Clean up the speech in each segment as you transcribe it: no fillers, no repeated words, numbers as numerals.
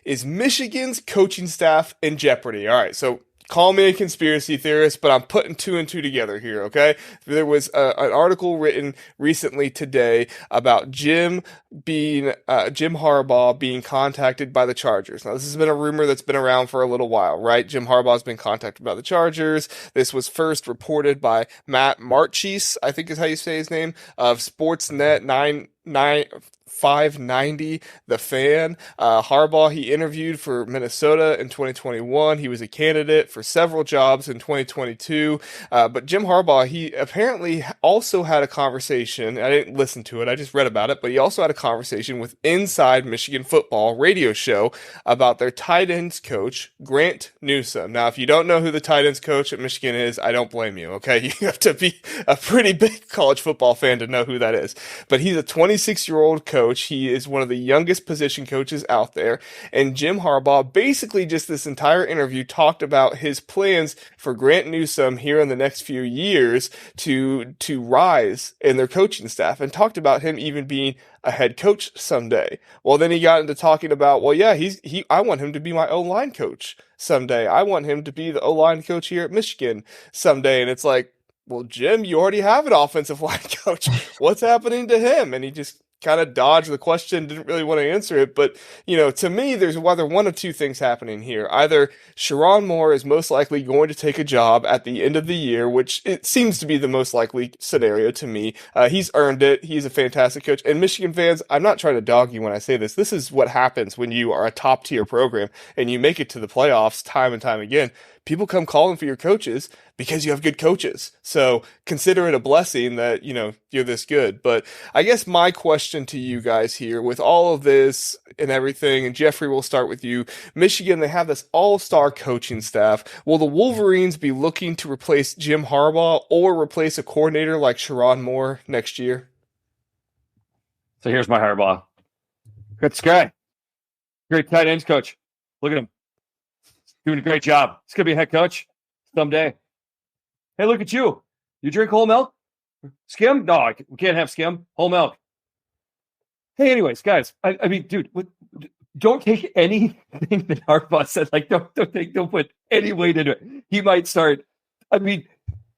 is Michigan's coaching staff in jeopardy. All right, so call me a conspiracy theorist, but I'm putting two and two together here, okay? There was an article written recently today about Jim Harbaugh being contacted by the Chargers. Now, this has been a rumor that's been around for a little while, right? Jim Harbaugh's been contacted by the Chargers. This was first reported by Matt Marchese, I think is how you say his name, of Sportsnet 590, The Fan. Harbaugh, he interviewed for Minnesota in 2021. He was a candidate for several jobs in 2022. But Jim Harbaugh, he apparently also had a conversation. I didn't listen to it, I just read about it, but he also had a conversation with Inside Michigan Football radio show about their tight ends coach, Grant Newsome. Now, if you don't know who the tight ends coach at Michigan is, I don't blame you, okay? You have to be a pretty big college football fan to know who that is. But he's a 26-year-old coach. He is one of the youngest position coaches out there. And Jim Harbaugh basically just this entire interview talked about his plans for Grant Newsome here in the next few years to rise in their coaching staff, and talked about him even being a head coach someday. Well, then he got into talking about, well, yeah, I want him to be my O-line coach someday. I want him to be the O-line coach here at Michigan someday. And it's like, well, Jim, you already have an offensive line coach. What's happening to him? And he just kind of dodged the question, didn't really want to answer it. But, to me, there's either one of two things happening here. Either Sherrone Moore is most likely going to take a job at the end of the year, which it seems to be the most likely scenario to me. He's earned it. He's a fantastic coach. And Michigan fans, I'm not trying to dog you when I say this. This is what happens when you are a top tier program and you make it to the playoffs time and time again. People come calling for your coaches because you have good coaches. So consider it a blessing that, you're this good. But I guess my question to you guys here with all of this and everything, and Jeffrey, we'll start with you. Michigan, they have this all-star coaching staff. Will the Wolverines be looking to replace Jim Harbaugh or replace a coordinator like Sherrone Moore next year? So here's my Harbaugh. Good guy. Great tight ends coach. Look at him. Doing a great job. He's going to be a head coach someday. Hey, look at you. You drink whole milk? Skim? No, we can't have skim. Whole milk. Hey, anyways, guys, I mean, dude, don't take anything that Harbaugh said. Like, don't put any weight into it. He might start. I mean,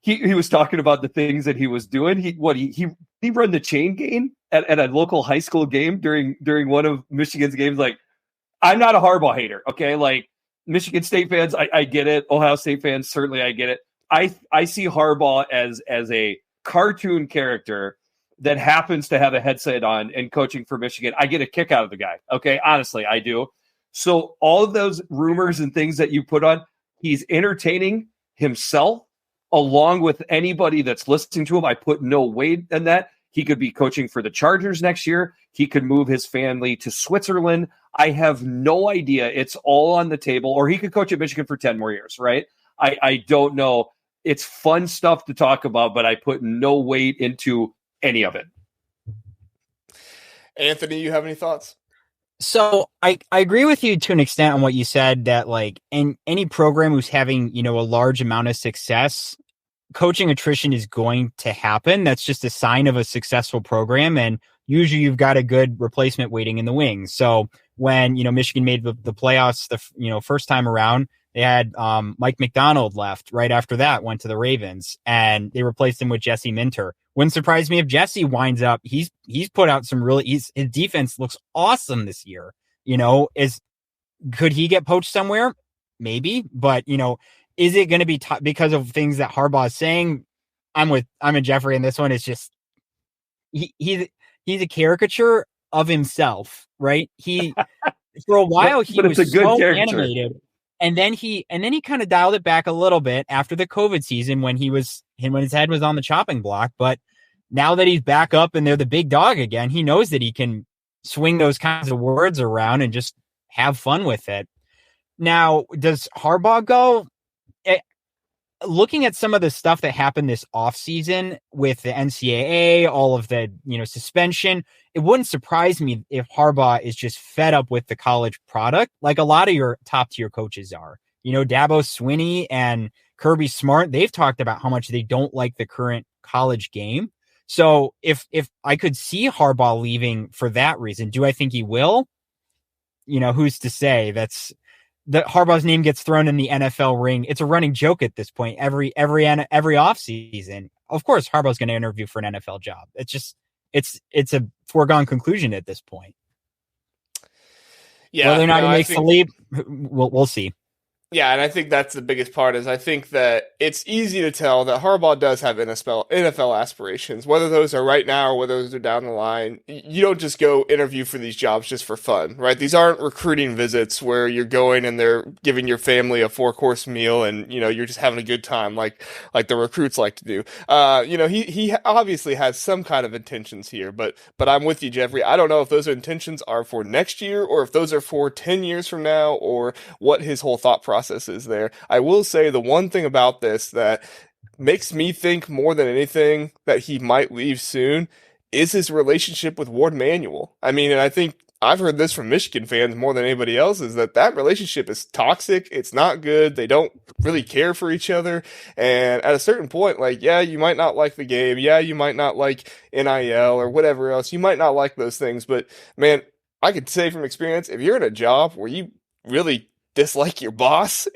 he was talking about the things that he was doing. He run the chain game at a local high school game during one of Michigan's games. Like, I'm not a Harbaugh hater. Okay, like Michigan State fans, I get it. Ohio State fans, certainly I get it. I see Harbaugh as a cartoon character that happens to have a headset on and coaching for Michigan. I get a kick out of the guy. Okay, honestly, I do. So all of those rumors and things that you put on, he's entertaining himself along with anybody that's listening to him. I put no weight in that. He could be coaching for the Chargers next year. He could move his family to Switzerland. I have no idea. It's all on the table. Or he could coach at Michigan for 10 more years, right? I don't know. It's fun stuff to talk about, but I put no weight into any of it. Anthony, you have any thoughts? So I agree with you to an extent on what you said, that like in any program who's having, a large amount of success, coaching attrition is going to happen. That's just a sign of a successful program. And usually you've got a good replacement waiting in the wings. So when, Michigan made the playoffs, first time around, they had Mike McDonald left right after that, went to the Ravens, and they replaced him with Jesse Minter. Wouldn't surprise me if Jesse winds up. He's put out some his defense looks awesome this year. Could he get poached somewhere? Maybe, but is it going to be because of things that Harbaugh is saying? I'm a Jeffrey, and this one is just he's a caricature of himself, right? He for a while he was so animated. And then he kind of dialed it back a little bit after the COVID season when his head was on the chopping block. But now that he's back up and they're the big dog again, he knows that he can swing those kinds of words around and just have fun with it. Now, does Harbaugh go? Looking at some of the stuff that happened this offseason with the NCAA, all of the, suspension, it wouldn't surprise me if Harbaugh is just fed up with the college product, like a lot of your top tier coaches are. Dabo Swinney and Kirby Smart, they've talked about how much they don't like the current college game. So if I could see Harbaugh leaving for that reason, do I think he will? who's to say that Harbaugh's name gets thrown in the NFL ring? It's a running joke at this point. Every off season, of course, Harbaugh's going to interview for an NFL job. It's a foregone conclusion at this point. Yeah, whether or not he makes the leap, we'll see. Yeah, and I think that's the biggest part is I think that it's easy to tell that Harbaugh does have NFL aspirations, whether those are right now or whether those are down the line. You don't just go interview for these jobs just for fun, right? These aren't recruiting visits where you're going and they're giving your family a 4-course meal and, you're just having a good time like the recruits like to do. He obviously has some kind of intentions here, but I'm with you, Jeffrey. I don't know if those intentions are for next year or if those are for 10 years from now or what his whole thought process is there. I will say the one thing about this that makes me think more than anything that he might leave soon is his relationship with Ward Manuel. I mean, and I think I've heard this from Michigan fans more than anybody else is that relationship is toxic. It's not good. They don't really care for each other. And at a certain point, you might not like the game. Yeah, you might not like NIL or whatever else. You might not like those things. But man, I could say from experience, if you're in a job where you really dislike your boss,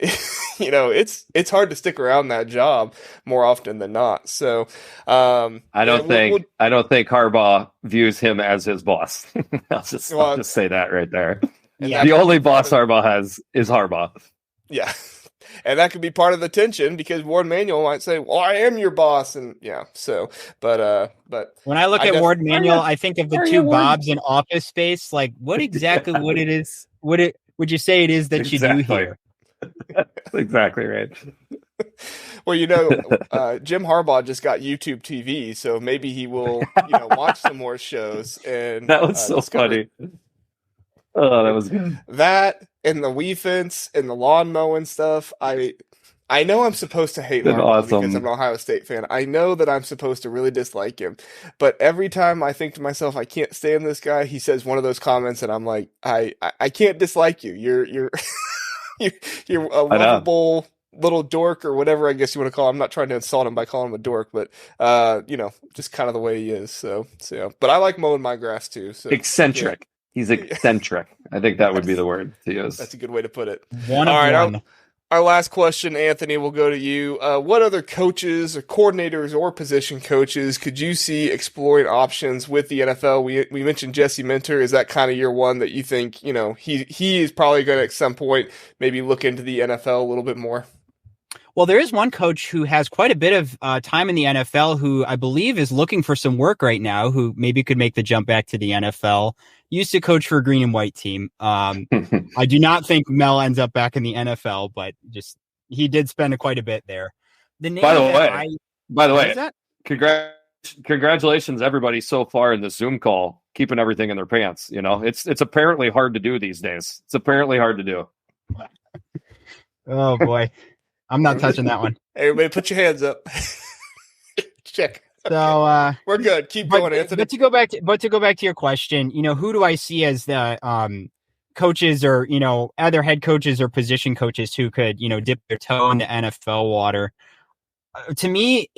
it's hard to stick around that job more often than not. So I don't think Harbaugh views him as his boss. I'll just say that right there. Yeah. The only boss Harbaugh has is Harbaugh. Yeah. And that could be part of the tension because Ward Manuel might say, well, I am your boss. And but when I look at Ward Manuel, I think of the two Bobs in Office Space. Like what exactly would you say it is that you do here? That's exactly right. Well, Jim Harbaugh just got YouTube TV, so maybe he will, watch some more shows. And that was so funny. Oh, that was good. That and the Wii Fence and the lawn mowing stuff. I know I'm supposed to hate Harbaugh because I'm an Ohio State fan. I know that I'm supposed to really dislike him. But every time I think to myself, I can't stand this guy, he says one of those comments and I'm like, I can't dislike you. You're you're a lovable little dork or whatever I guess you want to call him. I'm not trying to insult him by calling him a dork, but just kind of the way he is. So but I like mowing my grass too. So eccentric. Yeah. He's eccentric. I think that would be the word to use. That's a good way to put it. All right. Our last question, Anthony, will go to you. What other coaches or coordinators or position coaches could you see exploring options with the NFL? We mentioned Jesse Minter. Is that kind of your one that you think, he is probably going to at some point maybe look into the NFL a little bit more? Well, there is one coach who has quite a bit of time in the NFL who I believe is looking for some work right now, who maybe could make the jump back to the NFL. Used to coach for a green and white team. I do not think Mel ends up back in the NFL, but just he did spend quite a bit there. By the way, congratulations everybody so far in the Zoom call, keeping everything in their pants. It's apparently hard to do these days. It's apparently hard to do. Oh boy. I'm not touching that one. Everybody put your hands up. Check. So we're good. Keep going, Anthony. But to go back to your question, who do I see as the coaches or, other head coaches or position coaches who could, dip their toe in the NFL water? To me,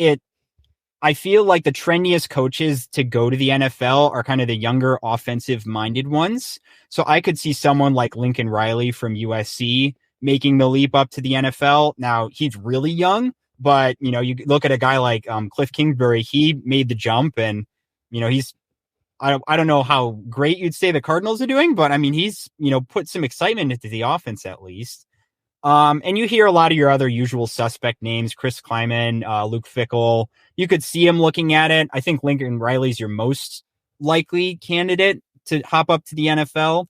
I feel like the trendiest coaches to go to the NFL are kind of the younger offensive minded ones. So I could see someone like Lincoln Riley from USC making the leap up to the NFL. Now he's really young, but you look at a guy like Cliff Kingsbury, he made the jump and he's, I don't know how great you'd say the Cardinals are doing, but I mean, he's, put some excitement into the offense at least. And you hear a lot of your other usual suspect names, Chris Kleiman, Luke Fickell. You could see him looking at it. I think Lincoln Riley's your most likely candidate to hop up to the NFL.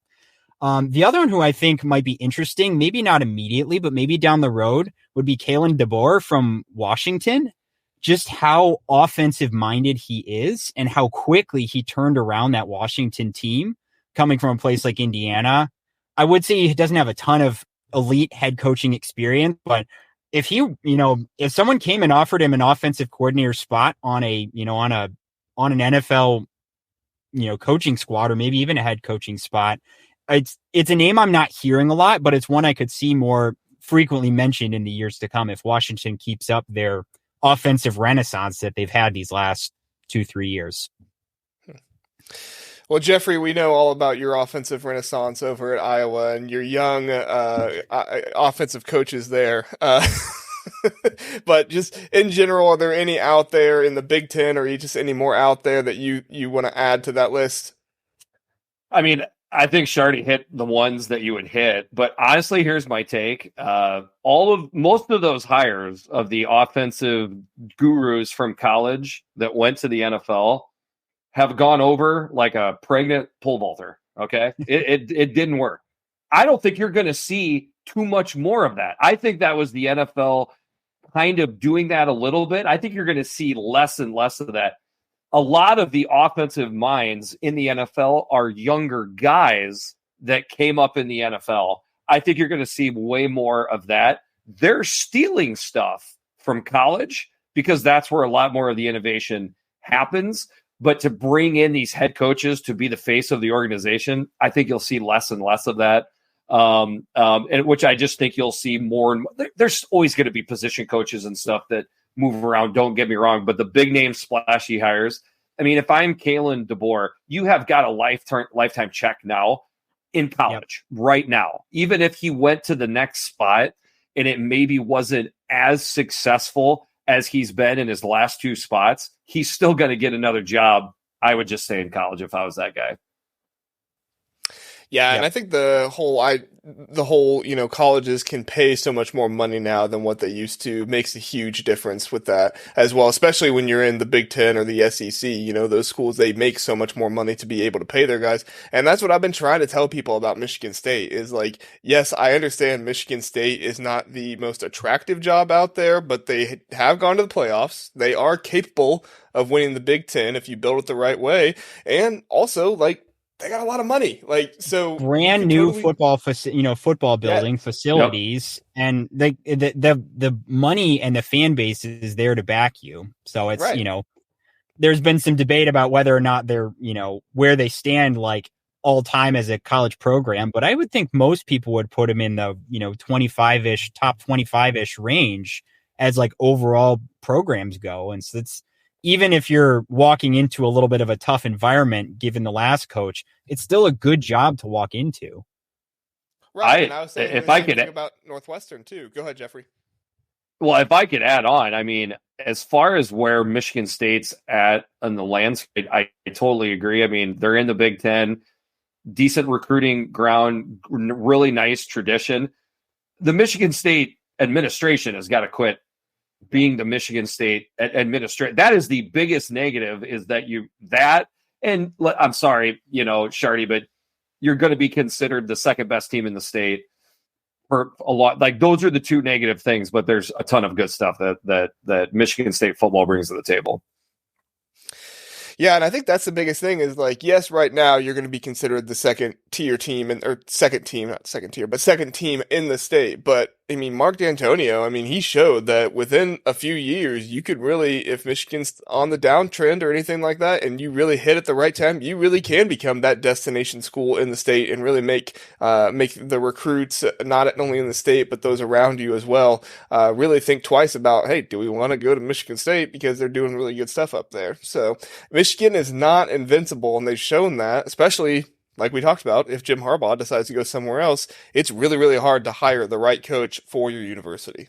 The other one who I think might be interesting, maybe not immediately, but maybe down the road, would be Kalen DeBoer from Washington. Just how offensive minded he is and how quickly he turned around that Washington team coming from a place like Indiana. I would say he doesn't have a ton of elite head coaching experience, but if if someone came and offered him an offensive coordinator spot on an NFL, coaching squad, or maybe even a head coaching spot, it's a name I'm not hearing a lot, but it's one I could see more frequently mentioned in the years to come if Washington keeps up their offensive renaissance that they've had these last 2-3 years. Well, Jeffrey, we know all about your offensive renaissance over at Iowa and your young offensive coaches there. But just in general, are there any out there in the Big Ten, or just any more out there that you want to add to that list? I mean, I think Shardy hit the ones that you would hit, but honestly, here's my take. Most of those hires of the offensive gurus from college that went to the NFL have gone over like a pregnant pole vaulter. Okay. It didn't work. I don't think you're going to see too much more of that. I think that was the NFL kind of doing that a little bit. I think you're going to see less and less of that. A lot of the offensive minds in the NFL are younger guys that came up in the NFL. I think you're going to see way more of that. They're stealing stuff from college because that's where a lot more of the innovation happens. But to bring in these head coaches to be the face of the organization, I think you'll see less and less of that. And which I just think you'll see more. And there's always going to be position coaches and stuff that move around. Don't get me wrong, but the big name splashy hires. I mean, if I'm Kalen DeBoer, you have got a lifetime check now in college right now. Even if he went to the next spot and it maybe wasn't as successful as he's been in his last two spots, he's still going to get another job. I would just say in college if I was that guy. Yeah, and I think the whole, colleges can pay so much more money now than what they used to makes a huge difference with that as well, especially when you're in the Big Ten or the SEC. Those schools, they make so much more money to be able to pay their guys. And that's what I've been trying to tell people about Michigan State is like, yes, I understand Michigan State is not the most attractive job out there, but they have gone to the playoffs. They are capable of winning the Big Ten if you build it the right way. And also, like, they got a lot of money, so brand new football building facilities, and the money and the fan base is there to back you. So it's right. There's been some debate about whether or not they're where they stand like all time as a college program, but I would think most people would put them in the 25-ish top 25-ish range as like overall programs go, and so it's. Even if you're walking into a little bit of a tough environment, given the last coach, it's still a good job to walk into. Right. And I was saying if I could think about Northwestern too. Go ahead, Jeffrey. Well, if I could add on, I mean, as far as where Michigan State's at on the landscape, I totally agree. I mean, they're in the Big Ten, decent recruiting ground, really nice tradition. The Michigan State administration has got to quit being the Michigan State administrator. That is the biggest negative is and I'm sorry, Shardy, but you're going to be considered the second best team in the state for a lot. Like those are the two negative things, but there's a ton of good stuff that Michigan State football brings to the table. Yeah, and I think that's the biggest thing is like, yes, right now you're going to be considered the second tier team second team in the state. But I mean, Mark D'Antonio, he showed that within a few years, you could really, if Michigan's on the downtrend or anything like that, and you really hit at the right time, you really can become that destination school in the state and really make the recruits, not only in the state, but those around you as well, really think twice about, hey, do we want to go to Michigan State because they're doing really good stuff up there? So Michigan is not invincible, and they've shown that, especially like we talked about, if Jim Harbaugh decides to go somewhere else, it's really, really hard to hire the right coach for your university.